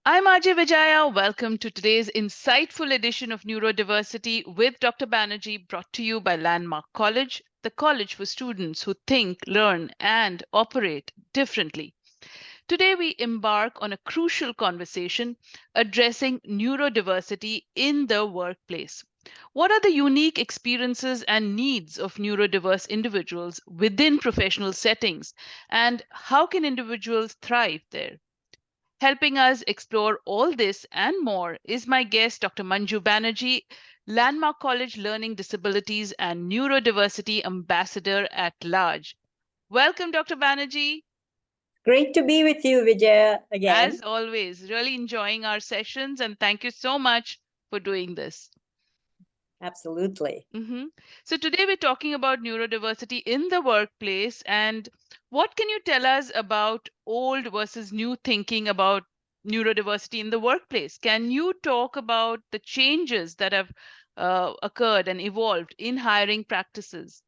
I'm Ajay Vijaya. Welcome to today's insightful edition of Neurodiversity with Dr. Banerjee, brought to you by Landmark College, the college for students who think, learn, and operate differently. Today, we embark on a crucial conversation addressing neurodiversity in the workplace. What are the unique experiences and needs of neurodiverse individuals within professional settings, and how can individuals thrive there? Helping us explore all this and more is my guest, Dr. Manju Banerjee, Landmark College Learning Disabilities and Neurodiversity Ambassador at Large. Welcome, Dr. Banerjee. Great to be with you, Vijaya, again. As always, really enjoying our sessions, and thank you so much for doing this. Absolutely. Mhm. So today we're talking about neurodiversity in the workplace, and what can you tell us about old versus new thinking about neurodiversity in the workplace? Can you talk about the changes that have occurred and evolved in hiring practices?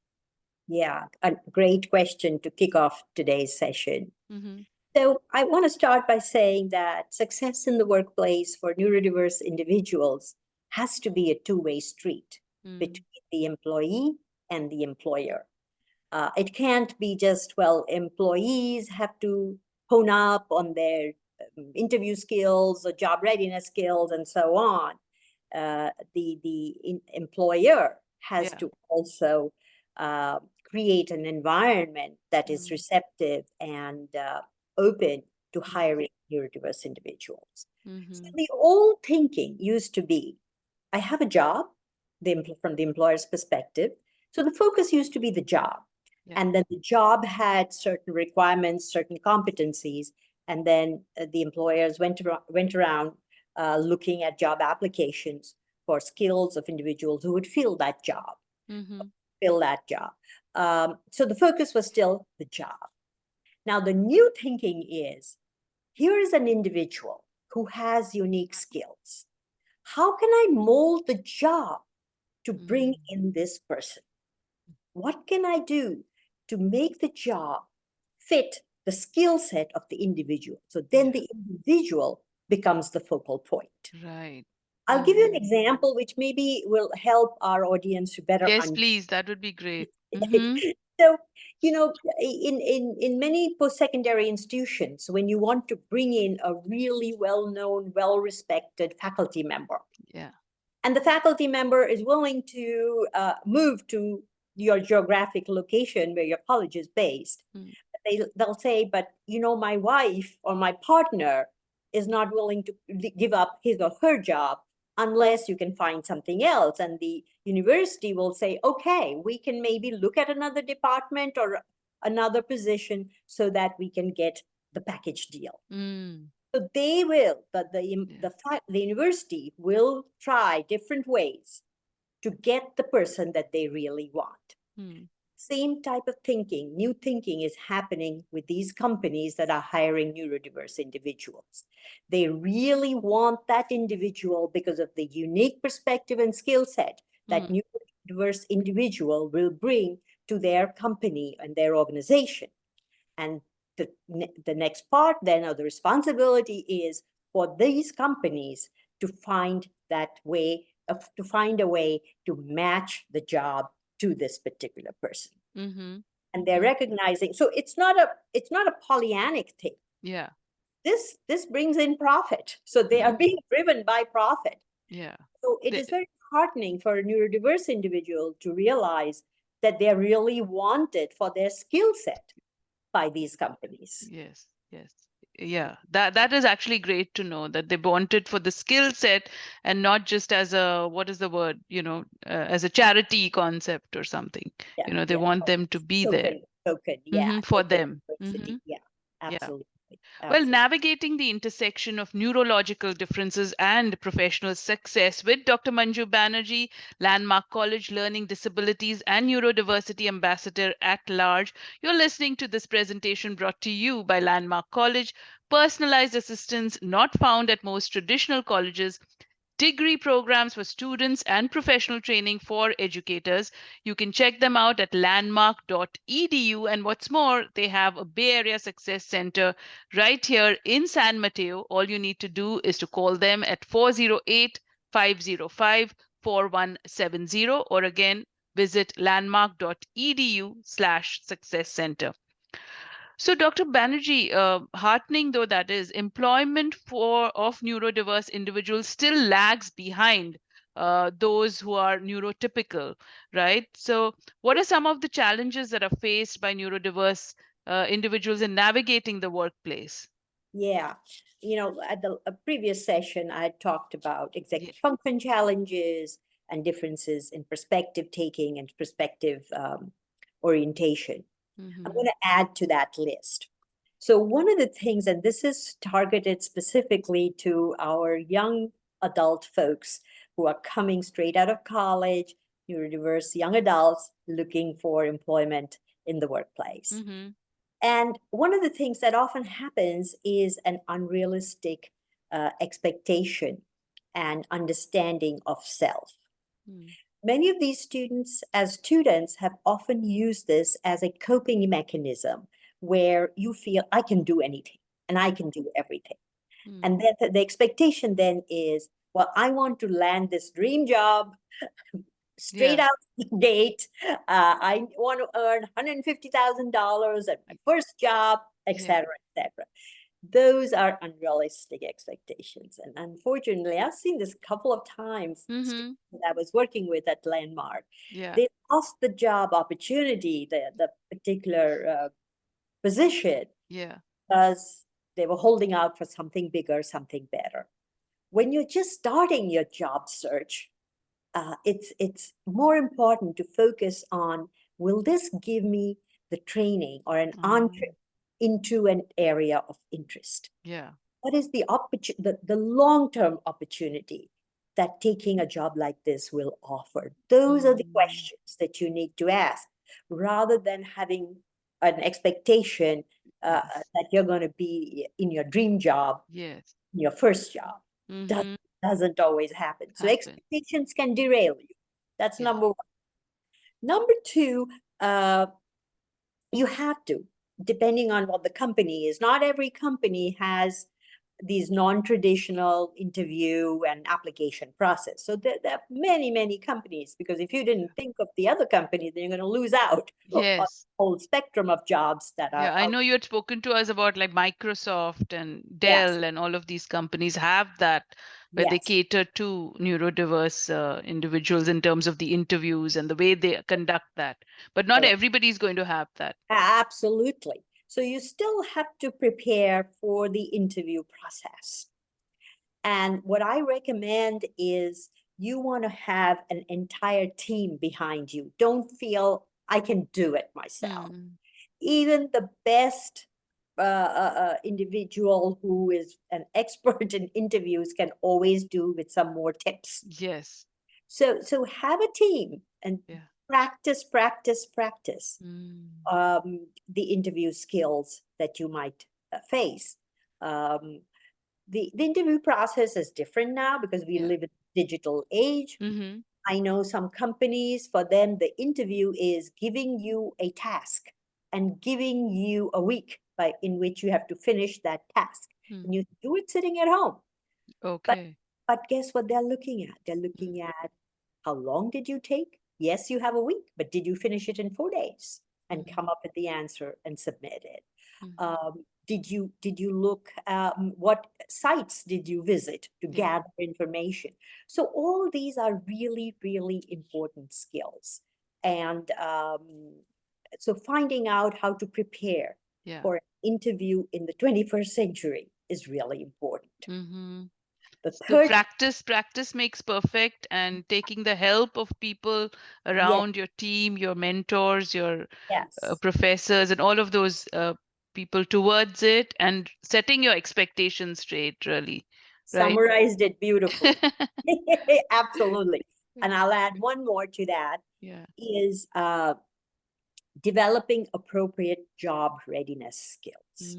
Yeah, a great question to kick off today's session. Mm-hmm. So, I want to start by saying that success in the workplace for neurodiverse individuals has to be a two-way street Mm. between the employee and the employer. It can't be just, well, employees have to hone up on their interview skills or job readiness skills and so on. The employer has Yeah. to also create an environment that is Mm. receptive and open to Mm. hiring neurodiverse individuals. So Mm-hmm. the old thinking used to be, I have a job, from the employer's perspective. So the focus used to be the job. Yeah. And then the job had certain requirements, certain competencies, and then the employers went around looking at job applications for skills of individuals who would fill that job, Mm-hmm. fill that job. So the focus was still the job. Now, the new thinking is, here is an individual who has unique skills. How can I mold the job to bring Mm. in this person? What can I do to make the job fit the skill set of the individual? So then Yeah. the individual becomes the focal point. Right. I'll give you an Mm-hmm. example which maybe will help our audience to better Yes, understand. please. That would be great. Mm-hmm. So, in many post-secondary institutions, when you want to bring in a really well-known, well-respected faculty member, Yeah. and the faculty member is willing to move to your geographic location where your college is based, Mm. they'll say, but my wife or my partner is not willing to give up his or her job unless you can find something else. And the university will say, okay, we can maybe look at another department or another position so that we can get the package deal. Mm. So they will, but Yeah. the university will try different ways to get the person that they really want. Mm. Same type of thinking, new thinking is happening with these companies that are hiring neurodiverse individuals. They really want that individual because of the unique perspective and skill set that Mm. neurodiverse individual will bring to their company and their organization. And the next part then of the responsibility is for these companies to find that way to find a way to match the job to this particular person. Mm-hmm. And they're Mm. recognizing, so it's not a Pollyannic thing. Yeah. This brings in profit, so they are being driven by profit. Yeah. So it The- is very heartening for a neurodiverse individual to realize that they're really wanted for their skill set by these companies. yes. Yes. Yeah. That is actually great to know that they want it for the skill set and not just as a, what is the word, as a charity concept or something. Yeah, They yeah. want them to be there. Token, yeah, Mm-hmm. For token them. Mm-hmm. diversity. Yeah, Yeah. absolutely. Well, Absolutely. navigating the intersection of neurological differences and professional success with Dr. Manju Banerjee, Landmark College Learning Disabilities and Neurodiversity Ambassador at Large. You're listening to this presentation brought to you by Landmark College, personalized assistance not found at most traditional colleges. degree programs for students and professional training for educators. You can check them out at landmark.edu. And what's more, they have a Bay Area Success Center right here in San Mateo. All you need to do is to call them at 408 505 4170, or again, visit landmark.edu/success center. So, Dr. Banerjee, heartening though that is, employment of neurodiverse individuals still lags behind those who are neurotypical, right? So, what are some of the challenges that are faced by neurodiverse individuals in navigating the workplace? Yeah. At the previous session, I had talked about Yeah. executive function challenges and differences in perspective taking and perspective orientation. I'm going to add to that list. So one of the things, and this is targeted specifically to our young adult folks who are coming straight out of college, neurodiverse young adults looking for employment in the workplace. Mm-hmm. And one of the things that often happens is an unrealistic expectation and understanding of self. Many of these students, as students, have often used this as a coping mechanism where you feel I can do anything and I can do everything. And then the expectation then is, well, I want to land this dream job straight Yeah. out the gate. I want to earn $150,000 at my first job, Yeah. etc., etc. Those are unrealistic expectations. And unfortunately, I've seen this a couple of times Mm-hmm. that I was working with at Landmark. Yeah. They lost the job opportunity, the particular position, Yeah. because they were holding out for something bigger, something better. When you're just starting your job search, it's more important to focus on, will this give me the training or an entree into an area of interest? Yeah. What is the long-term opportunity that taking a job like this will offer? Those are the questions that you need to ask, rather than having an expectation Yes. that you're going to be in your dream job, Yes. your first job. Mm-hmm. Doesn't always happen. So Happen. expectations can derail you. That's Yeah. number one. Number two, you have to, depending on what the company is. Not every company has these non-traditional interview and application process. So there are many, many companies, because if you didn't think of the other company, then you're going to lose out on the Yes. whole spectrum of jobs that Yeah, are I out. know you had spoken to us about like Microsoft and Yes, Dell and all of these companies have that, where they yes. cater to neurodiverse individuals in terms of the interviews and the way they conduct that. But not Correct. everybody's going to have that. Absolutely. So you still have to prepare for the interview process. And what I recommend is you want to have an entire team behind you. Don't feel I can do it myself. Even the best individual who is an expert in interviews can always do with some more tips. Yes. So have a team and Yeah. practice the interview skills that you might face. The interview process is different now because we Yeah. live in a digital age. Mm-hmm. I know some companies, for them, the interview is giving you a task and giving you a week in which you have to finish that task. And you do it sitting at home. Okay. But guess what they're looking at? They're looking at, how long did you take? Yes, you have a week, but did you finish it in 4 days and come up with the answer and submit it? Did you look, what sites did you visit to Yeah. gather information? So all these are really, really important skills. And so finding out how to prepare Yeah. for an interview in the 21st century is really important. The So third, practice makes perfect, and taking the help of people yes, around your team, your mentors, your yes, professors, and all of those people towards it, and setting your expectations straight, really, right? summarized it beautifully. Absolutely. And Yeah. I'll add one more to that, Yeah. is developing appropriate job readiness skills.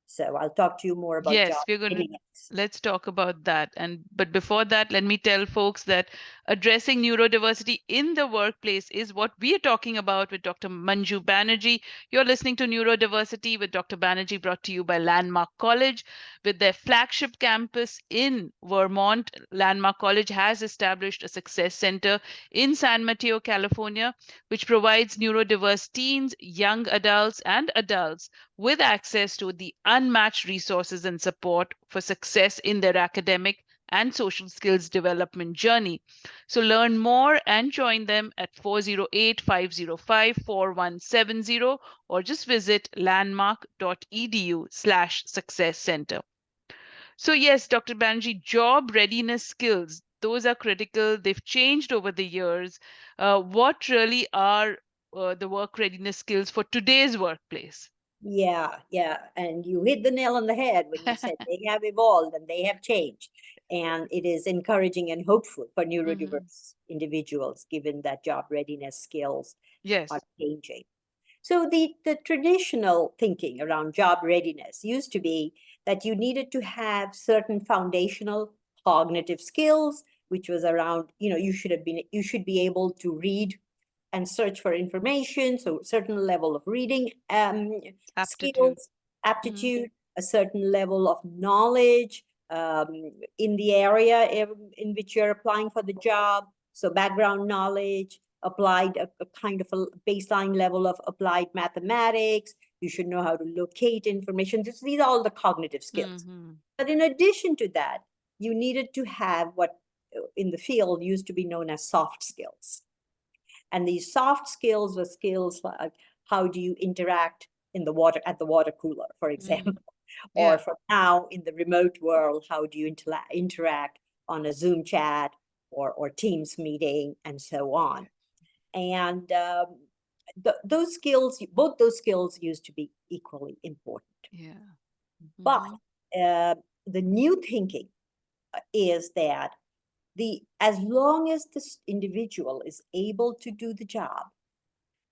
So I'll talk to you more about job Yes, we're going to readiness. Let's talk about that. But before that, let me tell folks that addressing neurodiversity in the workplace is what we are talking about with Dr. Manju Banerjee. You're listening to Neurodiversity with Dr. Banerjee, brought to you by Landmark College. With their flagship campus in Vermont, Landmark College has established a success center in San Mateo, California, which provides neurodiverse teens, young adults, and adults with access to the unmatched resources and support for success in their academic and social skills development journey. So learn more and join them at 408-505-4170 or just visit landmark.edu/success center. So yes, Dr. Banerjee, job readiness skills, those are critical. They've changed over the years. What really are the work readiness skills for today's workplace? Yeah, yeah. And you hit the nail on the head when you said they have evolved and they have changed. And it is encouraging and hopeful for Mhm. neurodiverse individuals, given that job readiness skills are Yes, changing. So the traditional thinking around job readiness used to be that you needed to have certain foundational cognitive skills, which was around, you should be able to read and search for information. So certain level of reading aptitude. skills, Mhm. aptitude, a certain level of knowledge um, in the area in which you're applying for the job. So background knowledge, applied a kind of a baseline level of applied mathematics. You should know how to locate information. These are all the cognitive skills. Mhm. But in addition to that, you needed to have what in the field used to be known as soft skills. And these soft skills were skills like how do you interact in the water at the water cooler, for example, Mm. or Yeah. for now in the remote world, how do you interact on a Zoom chat or Teams meeting and so on. Yeah. And those skills, both those skills used to be equally important. Yeah. But Mhm. the new thinking is that as long as this individual is able to do the job,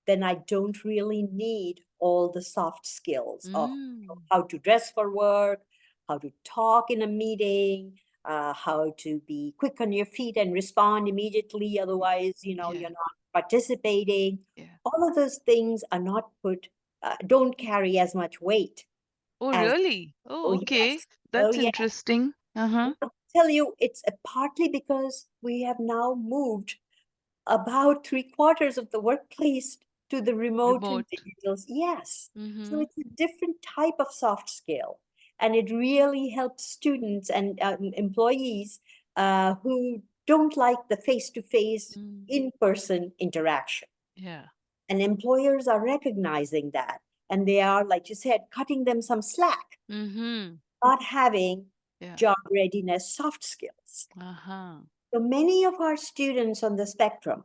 then I don't really need all the soft skills of Mm. how to dress for work, how to talk in a meeting, how to be quick on your feet and respond immediately. Y- Otherwise, Yeah. you're not participating. Yeah. All of those things are not don't carry as much weight Oh, as, really? oh, Oh, okay. yes. Oh, That's yeah. interesting. Uh-huh. I'll tell you, it's partly because we have now moved about three-quarters of the workplace to the remote Remote. individuals. Yes. So Mm-hmm. it's a different type of soft skill. And it really helps students and employees who don't like the face-to-face, Mm. in-person interaction. Yeah. And employers are recognizing that. And they are, like you said, cutting them some slack, Mm-hmm. not having Yeah. job readiness soft skills. Uh-huh. So many of our students on the spectrum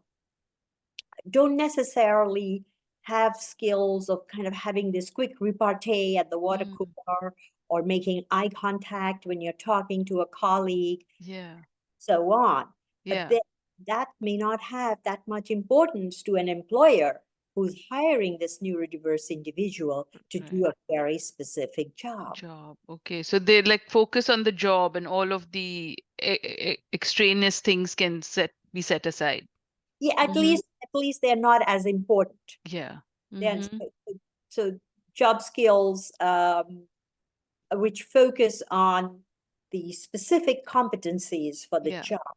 don't necessarily have skills of kind of having this quick repartee at the water Mm. cooler or making eye contact when you're talking to a colleague, Yeah. so on. But Yeah. that may not have that much importance to an employer who's hiring this neurodiverse individual to Right. do a very specific job. Job. Okay. So they like focus on the job and all of the extraneous things can be set aside. Yeah, Mm-hmm. at least they're not as important. Yeah. They're, Mm-hmm. so job skills which focus on the specific competencies for the Yeah. job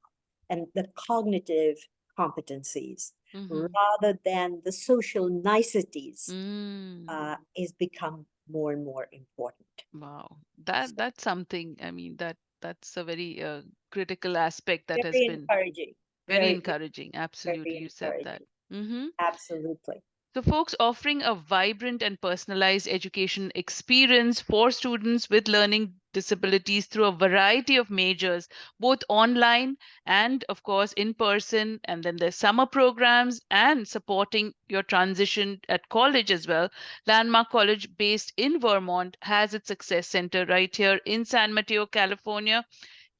and the cognitive competencies Mm-hmm. rather than the social niceties Mm. is become more and more important. Wow. So That's something, I mean, that's a very critical aspect that has very been encouraging, very very, encouraging. Absolutely. very You said that. encouraging. Mm-hmm. Absolutely. So, folks, offering a vibrant and personalized education experience for students with learning disabilities through a variety of majors, both online and, of course, in person. And then there's summer programs and supporting your transition at college as well. Landmark College, based in Vermont, has its success center right here in San Mateo, California.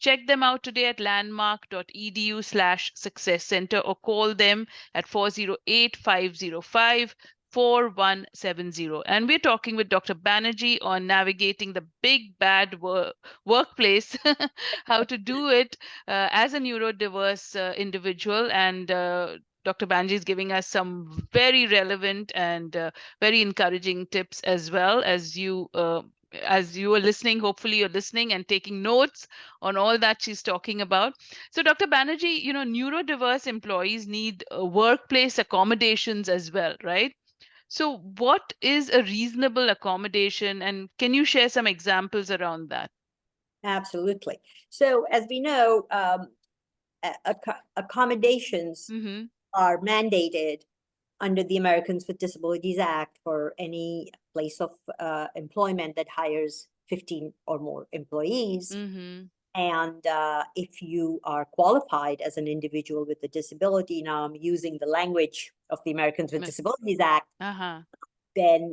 Check them out today at landmark.edu/success center or call them at 408-505-4170 4170. And we're talking with Dr. Banerjee on navigating the big bad workplace, how to do it as a neurodiverse individual. And Dr. Banerjee is giving us some very relevant and very encouraging tips as well as you are listening. Hopefully, you're listening and taking notes on all that she's talking about. So, Dr. Banerjee, neurodiverse employees need workplace accommodations as well, right? So, what is a reasonable accommodation, and can you share some examples around that? Absolutely. So as we know, accommodations Mm-hmm. are mandated under the Americans with Disabilities Act for any place of employment that hires 15 or more employees. Mm-hmm. And if you are qualified as an individual with a disability, now I'm using the language of the Americans with Disabilities Act, Uh-huh. then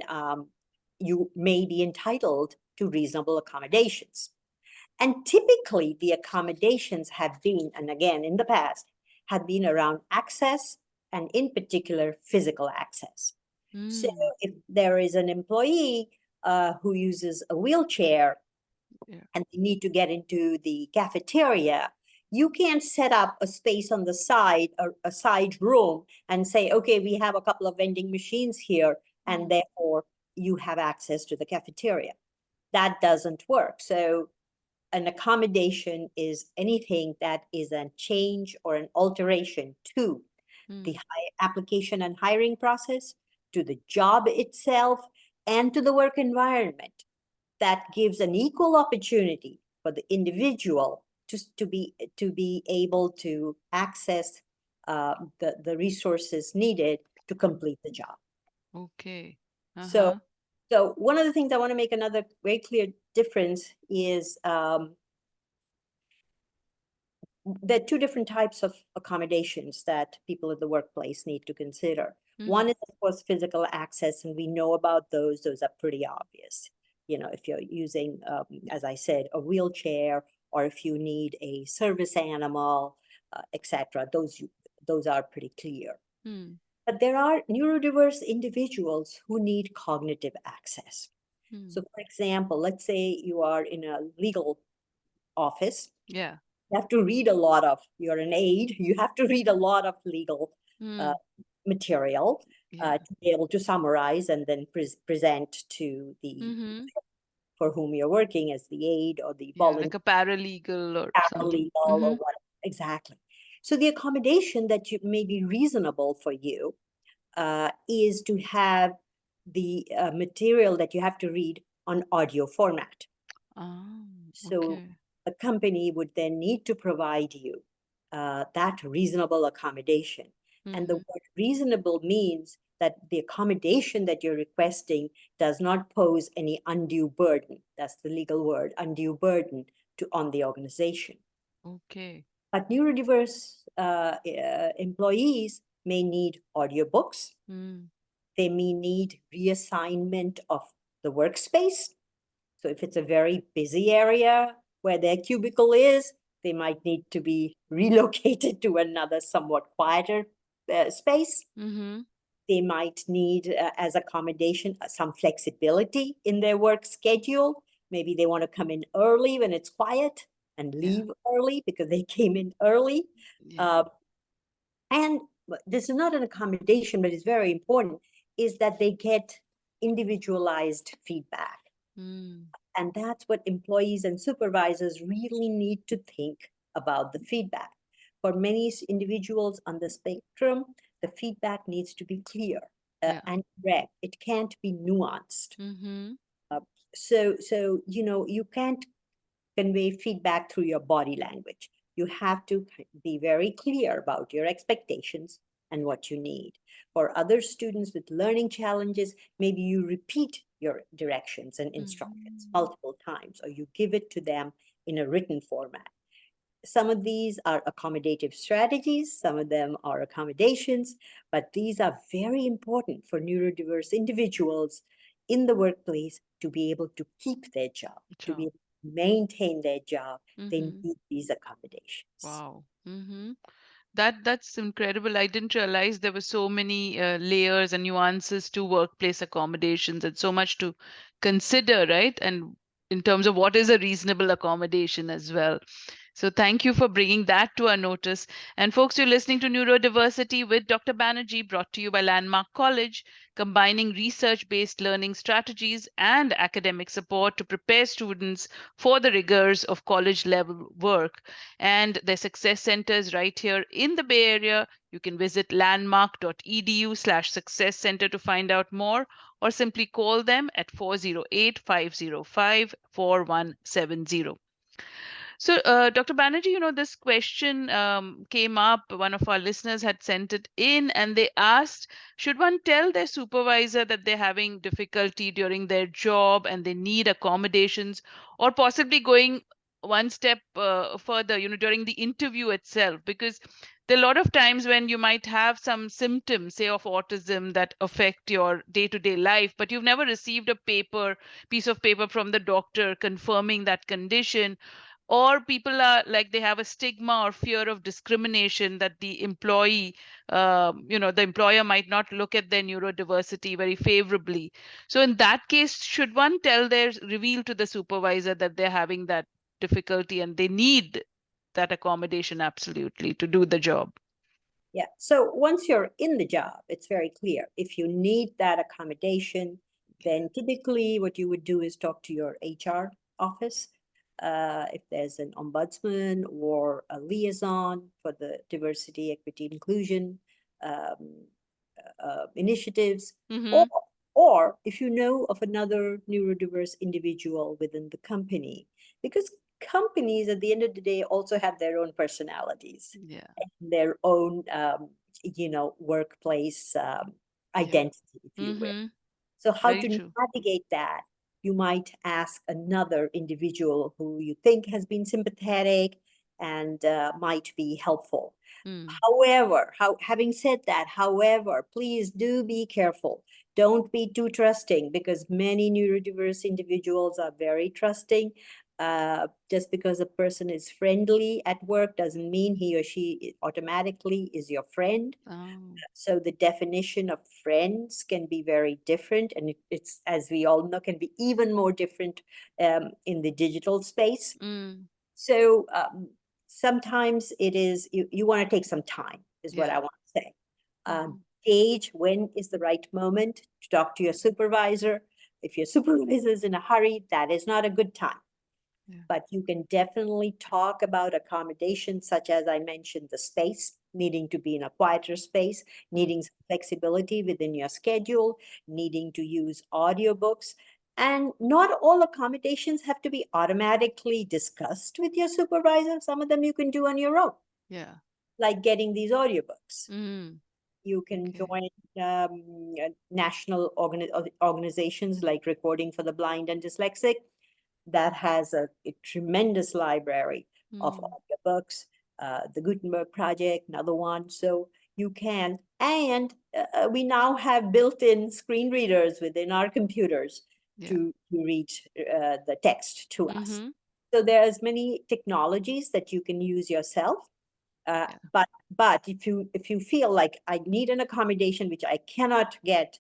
you may be entitled to reasonable accommodations. And typically, the accommodations have been, and again, in the past, have been around access and, in particular, physical access. So, Mm. if there is an employee who uses a wheelchair Yeah. and they need to get into the cafeteria, you can't set up a space on the side, a side room, and say, okay, we have a couple of vending machines here, and Mm. therefore you have access to the cafeteria. That doesn't work. So, an accommodation is anything that is a change or an alteration to the Mm. application and hiring process, to the job itself, and to the work environment that gives an equal opportunity for the individual to be able to access the resources needed to complete the job. Okay. So, Uh-huh. so one of the things I want to make another very clear difference is there are two different types of accommodations that people in the workplace need to consider. Mm. One is, of course, physical access, and we know about those. Those are pretty obvious. If you're using, as I said, a wheelchair, or if you need a service animal, etc., those are pretty clear. Mm. But there are neurodiverse individuals who need cognitive access. So, Mm. for example, let's say you are in a legal office. Yeah. You have to read a lot of, you're an aide, you have to read a lot of legal Mm. material Yeah. to be able to summarize and then present to the Mm-hmm. for whom you're working as the aide or the Yeah, like volunteer a paralegal or something. paralegal or Mm-hmm. what exactly. So the accommodation that may be reasonable for you is to have the material that you have to read on audio format. Oh, So okay. the company would then need to provide you that reasonable accommodation. And the Mm-hmm. word reasonable means that the accommodation that you're requesting does not pose any undue burden. That's the legal word, undue burden on the organization. Okay. But neurodiverse employees may need audiobooks. Mm. They may need reassignment of the workspace. So if it's a very busy area where their cubicle is, they might need to be relocated to another somewhat quieter space. Mm-hmm. They might need, as accommodation, some flexibility in their work schedule. Maybe they want to come in early when it's quiet and Yeah. leave early because they came in early. Yeah. Uh, and this is not an accommodation, but it's very important, is that they get individualized feedback. Mm. And that's what employees and supervisors really need to think about the feedback. For many individuals on the spectrum, the feedback needs to be clear Yeah. and direct. It can't be nuanced. Mm-hmm. Uh, so you can't convey feedback through your body language. You have to be very clear about your expectations and what you need. For other students with learning challenges, maybe you repeat your directions and instructions Mm-hmm. multiple times, or you give it to them in a written format. Some of these are accommodative strategies, some of them are accommodations, but these are very important for neurodiverse individuals in the workplace to be able to keep their job, to be Job. able to maintain their job. They Mm-hmm. need these accommodations. Wow. Mm-hmm. That's incredible. I didn't realize there were so many layers and nuances to workplace accommodations and so much to consider, right? And in terms of what is a reasonable accommodation as well. So thank you for bringing that to our notice. And folks, you're listening to Neurodiversity with Dr. Banerjee, brought to you by Landmark College, combining research-based learning strategies and academic support to prepare students for the rigors of college level work. And their success centers right here in the Bay Area. You can visit landmark.edu/success center to find out more, or simply call them at 408-505-4170. So, Dr. Banerjee, this question came up. One of our listeners had sent it in, and they asked, should one tell their supervisor that they're having difficulty during their job and they need accommodations, or possibly going one step further, during the interview itself? Because there are a lot of times when you might have some symptoms, say, of autism that affect your day-to-day life, but you've never received a piece of paper from the doctor confirming that condition, or people are like they have a stigma or fear of discrimination that the employee the employer might not look at their neurodiversity very favorably. So in that case, should one reveal to the supervisor that they're having that difficulty and they need that accommodation absolutely to do the job? Yeah. So once you're in the job, it's very clear. If you need that accommodation, then typically what you would do is talk to your HR office. If there's an ombudsman or a liaison for the diversity, equity, inclusion um, initiatives, or Mm-hmm. or if you know of another neurodiverse individual within the company, because companies at the end of the day also have their own personalities, Yeah. their own workplace Yeah. identity, if you will. Mm-hmm. So how Very to true. navigate that? You might ask another individual who you think has been sympathetic and might be helpful. Mm. However, having said that, however, please do be careful. Don't be too trusting, because many neurodiverse individuals are very trusting. Just because a person is friendly at work doesn't mean he or she automatically is your friend. Oh. So the definition of friends can be very different, and it's, as we all know, can be even more different in the digital space. Mm. So sometimes it is you want to take some time, is what Yeah. I want to say. Mm-hmm. Gauge when is the right moment to talk to your supervisor. If your supervisor is in a hurry, that is not a good time. Yeah. But you can definitely talk about accommodations, such as I mentioned, the space, needing to be in a quieter space, Mm. needing some flexibility within your schedule, needing to use audiobooks. And not all accommodations have to be automatically discussed with your supervisor. Some of them you can do on your own, Yeah. like getting these audiobooks. Mm. You can Okay. join national organizations like Recording for the Blind and Dyslexic, that has a tremendous library of Mm. audiobooks. The Gutenberg Project, another one. So you can, and we now have built-in screen readers within our computers Yeah. to read the text to us. Mm-hmm. So there's many technologies that you can use yourself. Yeah. But if you feel like I need an accommodation which I cannot get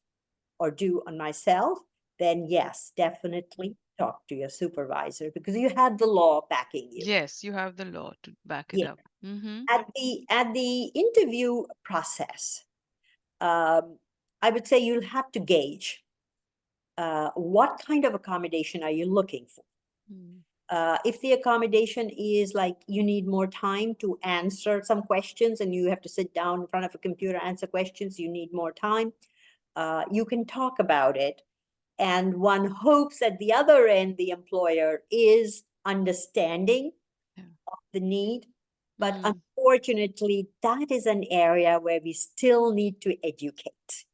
or do on myself, then yes, definitely talk to your supervisor, because you have the law backing you. Yes, you have the law to back it Yeah. up. Mm-hmm. At the interview process, um, I would say you'll have to gauge what kind of accommodation are you looking for. Mm. If the accommodation is like you need more time to answer some questions and you have to sit down in front of a computer, answer questions, you need more time, you can talk about it. And one hopes at the other end, the employer is understanding Yeah. the need. But Mm. unfortunately, that is an area where we still need to educate.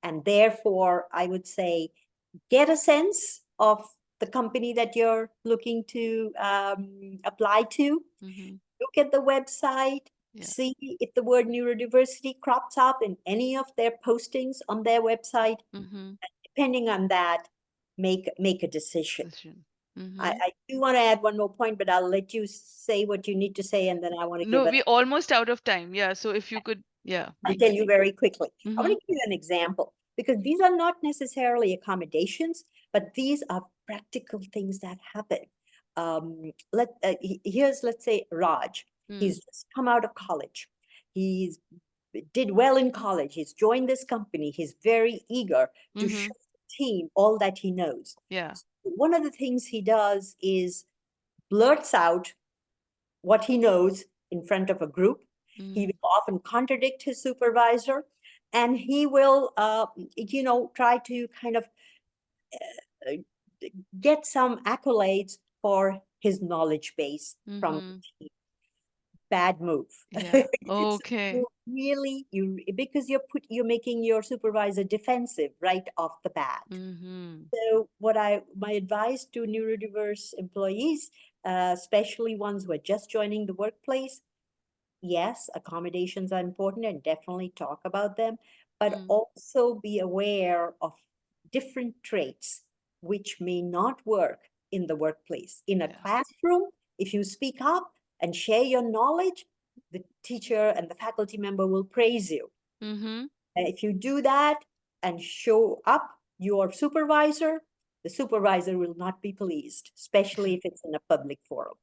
And therefore, I would say get a sense of the company that you're looking to apply to. Mm-hmm. Look at the website, Yeah. see if the word neurodiversity crops up in any of their postings on their website. Mm-hmm. Depending on that, make a decision. Decision. Mm-hmm. I do want to add one more point, but I'll let you say what you need to say, and then I want to give No, an we're almost out of time. Yeah. So if you could, yeah. I'll tell you very quickly. I want Mm-hmm. to give you an example because these are not necessarily accommodations, but these are practical things that happen. Here's, let's say, Raj. Mm, He's just come out of college. He's did well in college. He's joined this company. He's very eager to mm-hmm. show the team all that he knows. Yeah. So one of the things he does is blurts out what he knows in front of a group. He Mm, will often contradict his supervisor, and he will, try to kind of uh, get some accolades for his knowledge base from mm-hmm. the team. Bad move. Yeah. So Okay. because you're making your supervisor defensive right off the bat. Mm-hmm. So my advice to neurodiverse employees, especially ones who are just joining the workplace, yes, accommodations are important and definitely talk about them, but Mm, also be aware of different traits which may not work in the workplace. In a yeah. classroom, if you speak up and share your knowledge, the teacher and the faculty member will praise you. Mm-hmm. And if you do that and show up your supervisor, the supervisor will not be pleased, especially if it's in a public forum.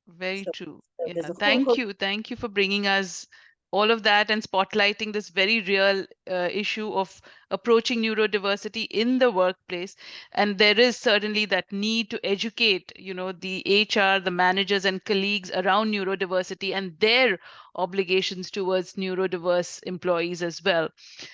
Very So, true. so there's Yeah. a whole Thank host. you. Thank you for bringing us all of that and spotlighting this very real issue of approaching neurodiversity in the workplace. And there is certainly that need to educate, the HR, the managers and colleagues around neurodiversity and their obligations towards neurodiverse employees as well.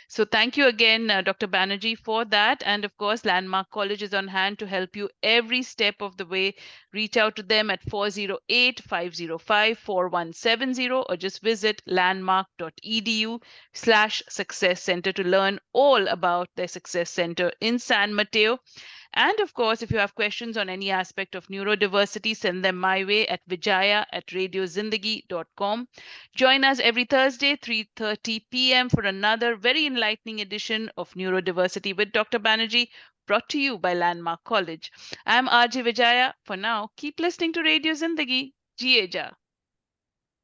So thank you again, Dr. Banerjee, for that. And of course, Landmark College is on hand to help you every step of the way. Reach out to them at 408-505-4170 or just visit landmark.edu/success center to learn all about their success center in San Mateo. And of course, if you have questions on any aspect of neurodiversity, send them my way at vijaya@radiozindagi.com. Join us every Thursday, 3:30 p.m. for another very enlightening edition of Neurodiversity with Dr. Banerjee, brought to you by Landmark College. I'm RJ Vijaya. For now, keep listening to Radio Zindagi. Ji Eja.